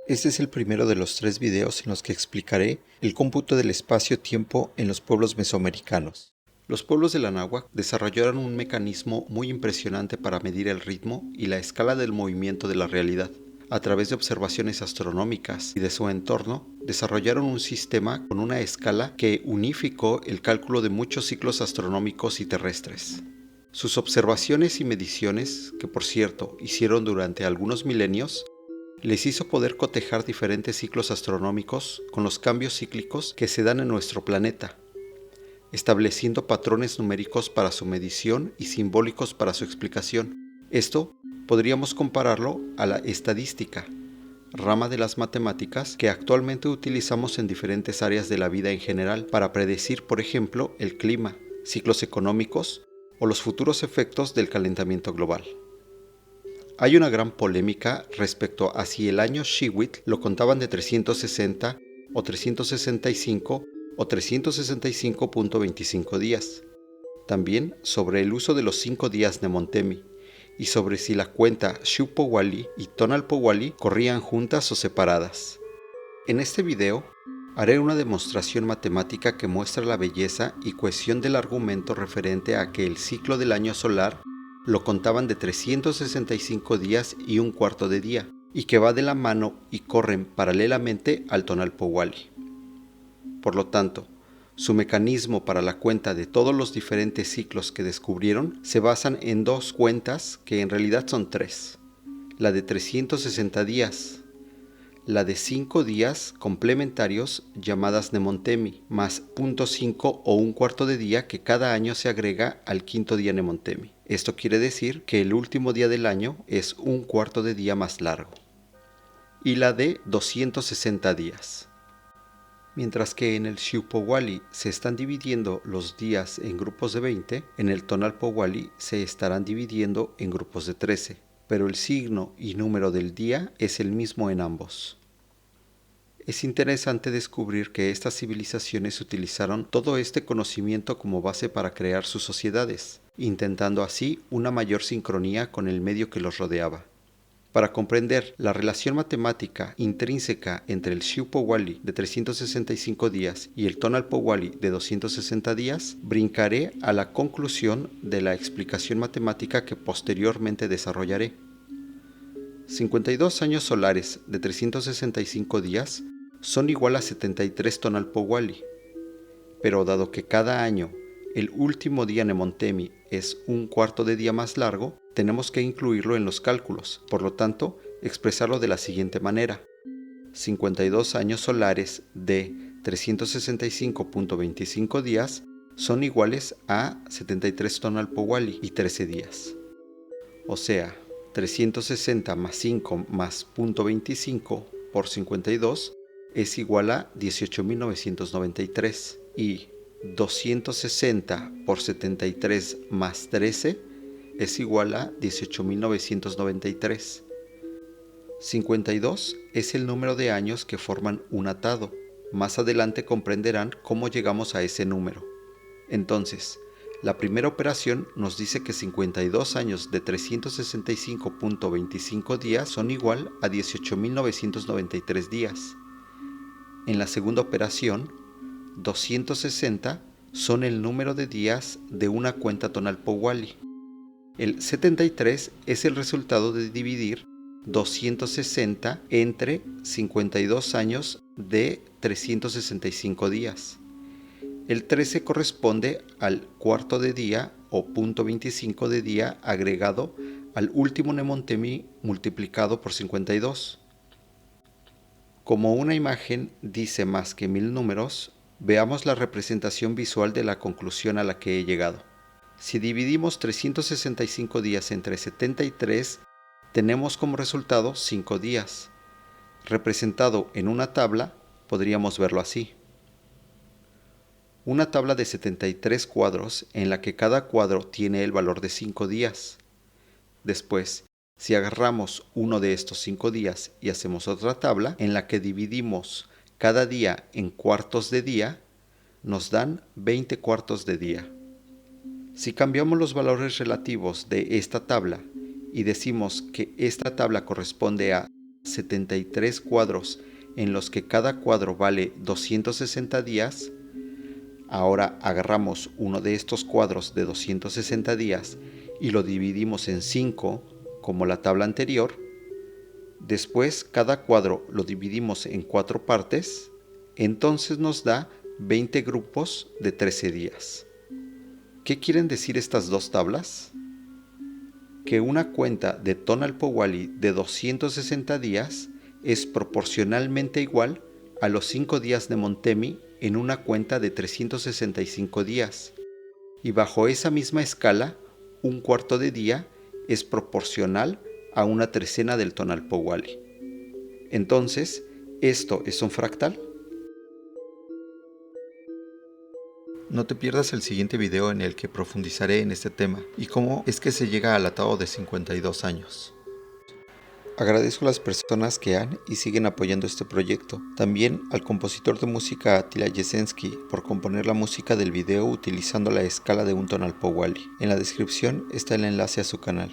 Este es el primero de los 3 videos en los que explicaré el cómputo del espacio-tiempo en los pueblos mesoamericanos. Los pueblos del Anáhuac desarrollaron un mecanismo muy impresionante para medir el ritmo y la escala del movimiento de la realidad. A través de observaciones astronómicas y de su entorno, desarrollaron un sistema con una escala que unificó el cálculo de muchos ciclos astronómicos y terrestres. Sus observaciones y mediciones, que por cierto hicieron durante algunos milenios, les hizo poder cotejar diferentes ciclos astronómicos con los cambios cíclicos que se dan en nuestro planeta, estableciendo patrones numéricos para su medición y simbólicos para su explicación. Esto podríamos compararlo a la estadística, rama de las matemáticas que actualmente utilizamos en diferentes áreas de la vida en general para predecir, por ejemplo, el clima, ciclos económicos o los futuros efectos del calentamiento global. Hay una gran polémica respecto a si el año Sheewit lo contaban de 360 o 365 o 365.25 días. También sobre el uso de los 5 días Nemontemi y sobre si la cuenta Xiuhpohualli y Tonalpohualli corrían juntas o separadas. En este video haré una demostración matemática que muestra la belleza y cohesión del argumento referente a que el ciclo del año solar lo contaban de 365 días y un cuarto de día, y que va de la mano y corren paralelamente al Tonalpohualli. Por lo tanto, su mecanismo para la cuenta de todos los diferentes ciclos que descubrieron se basan en 2 cuentas que en realidad son 3. La de 360 días, la de 5 días complementarios llamadas Nemontemi, más 0.5 o un cuarto de día que cada año se agrega al quinto día Nemontemi. Esto quiere decir que el último día del año es un cuarto de día más largo. Y la de 260 días. Mientras que en el Xiuhpohualli se están dividiendo los días en grupos de 20, en el Tonalpohualli se estarán dividiendo en grupos de 13, pero el signo y número del día es el mismo en ambos. Es interesante descubrir que estas civilizaciones utilizaron todo este conocimiento como base para crear sus sociedades, intentando así una mayor sincronía con el medio que los rodeaba. Para comprender la relación matemática intrínseca entre el Xiuhpohualli de 365 días y el Tonalpohualli de 260 días, brincaré a la conclusión de la explicación matemática que posteriormente desarrollaré. 52 años solares de 365 días son igual a 73 Tonalpohualli, pero dado que cada año el último día Nemontemi es un cuarto de día más largo, tenemos que incluirlo en los cálculos, por lo tanto, expresarlo de la siguiente manera. 52 años solares de 365.25 días son iguales a 73 Tonalpohualli y 13 días. O sea, 360 más 5 más 0.25 por 52 es igual a 18.993 y 260 por 73 más 13 es igual a 18.993. 52 es el número de años que forman un atado. Más adelante comprenderán cómo llegamos a ese número. Entonces, la primera operación nos dice que 52 años de 365.25 días son igual a 18.993 días. En la segunda operación, 260 son el número de días de una cuenta Tonalpohualli. El 73 es el resultado de dividir 260 entre 52 años de 365 días. El 13 corresponde al cuarto de día o 0.25 de día agregado al último Nemontemi multiplicado por 52. Como una imagen dice más que 1000 números, veamos la representación visual de la conclusión a la que he llegado. Si dividimos 365 días entre 73, tenemos como resultado 5 días. Representado en una tabla, podríamos verlo así. Una tabla de 73 cuadros en la que cada cuadro tiene el valor de 5 días. Después, si agarramos uno de estos 5 días y hacemos otra tabla en la que dividimos cada día en cuartos de día, nos dan 20 cuartos de día. Si cambiamos los valores relativos de esta tabla y decimos que esta tabla corresponde a 73 cuadros en los que cada cuadro vale 260 días, ahora agarramos uno de estos cuadros de 260 días y lo dividimos en 5, como la tabla anterior. Después cada cuadro lo dividimos en 4 partes, entonces nos da 20 grupos de 13 días. ¿Qué quieren decir estas dos tablas? Que una cuenta de Tonal Powali de 260 días es proporcionalmente igual a los 5 días de Montemi en una cuenta de 365 días. Y bajo esa misma escala, un cuarto de día es proporcional a una trecena del Tonal Powali. Entonces, ¿esto es un fractal? No te pierdas el siguiente video en el que profundizaré en este tema y cómo es que se llega al atado de 52 años. Agradezco a las personas que han y siguen apoyando este proyecto. También al compositor de música Attila Jesensky por componer la música del video utilizando la escala de un Tonal Powali. En la descripción está el enlace a su canal.